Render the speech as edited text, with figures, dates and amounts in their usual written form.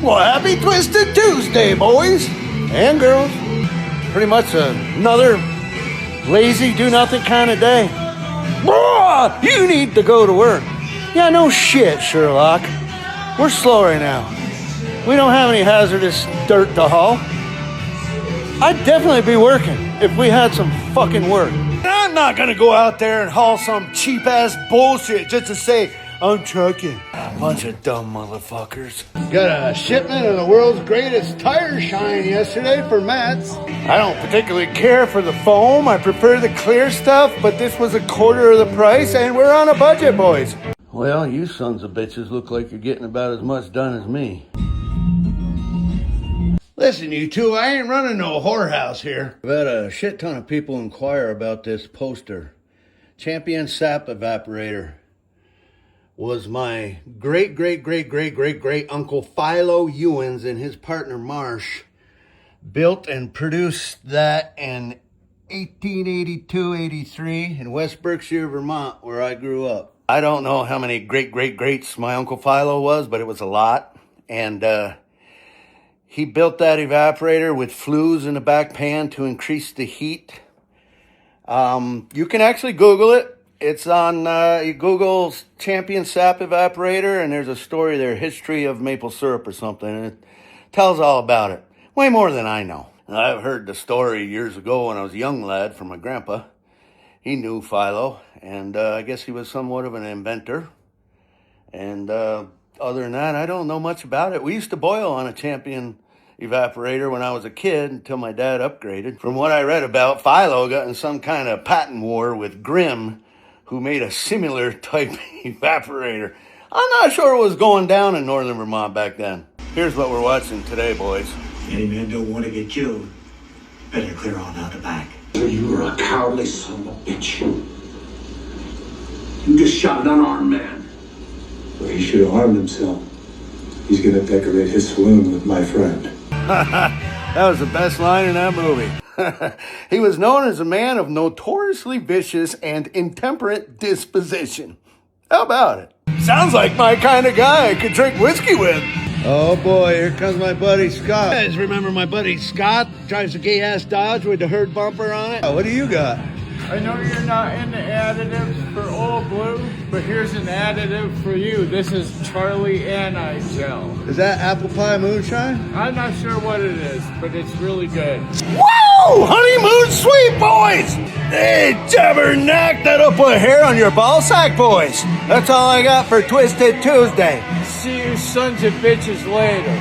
Well, happy Twisted Tuesday, boys and girls. Pretty much another lazy, do-nothing kind of day. Bruh, you need to go to work. Yeah, no shit, Sherlock. We're slow right now. We don't have any hazardous dirt to haul. I'd definitely be working if we had some fucking work. I'm not gonna go out there and haul some cheap-ass bullshit just to say, I'm trucking. Bunch of dumb motherfuckers. Got a shipment of the world's greatest tire shine yesterday for Matt's. I don't particularly care for the foam. I prefer the clear stuff, but this was a quarter of the price, and we're on a budget, boys. Well, you sons of bitches look like you're getting about as much done as me. Listen, you two, I ain't running no whorehouse here. I've had a shit ton of people inquire about this poster. Champion Sap Evaporator. Was my great uncle Philo Ewens and his partner Marsh built and produced that in 1882-83 in West Berkshire, Vermont, where I grew up. I don't know how many greats my uncle Philo was, but it was a lot. And he built that evaporator with flues in the back pan to increase the heat. You can actually Google it. It's on Google's Champion Sap Evaporator, and there's a story there, History of Maple Syrup or something, and it tells all about it. Way more than I know. And I've heard the story years ago when I was a young lad from my grandpa. He knew Philo, and I guess he was somewhat of an inventor. And other than that, I don't know much about it. We used to boil on a Champion evaporator when I was a kid until my dad upgraded. From what I read about, Philo got in some kind of patent war with Grimm, who made a similar type evaporator. I'm not sure what was going down in northern Vermont back then. Here's what we're watching today, boys. Any man don't want to get killed. Better clear on out the back. You were a cowardly son of a bitch. You just shot an unarmed man. Well, he should have armed himself. He's gonna decorate his saloon with my friend. That was the best line in that movie. He was known as a man of notoriously vicious and intemperate disposition. How about it? Sounds like my kind of guy I could drink whiskey with. Oh boy, here comes my buddy Scott. You guys remember my buddy Scott? Drives a gay-ass Dodge with the herd bumper on it. Oh, what do you got? I know you're not into additives for Old Blue, but here's an additive for you. This is Charlie Anti-Gel. Is that apple pie moonshine? I'm not sure what it is, but it's really good. Whoa! Honeymoon sweet, boys! Hey, Tabernacle, that'll put hair on your ball sack, boys. That's all I got for Twisted Tuesday. See you sons of bitches later.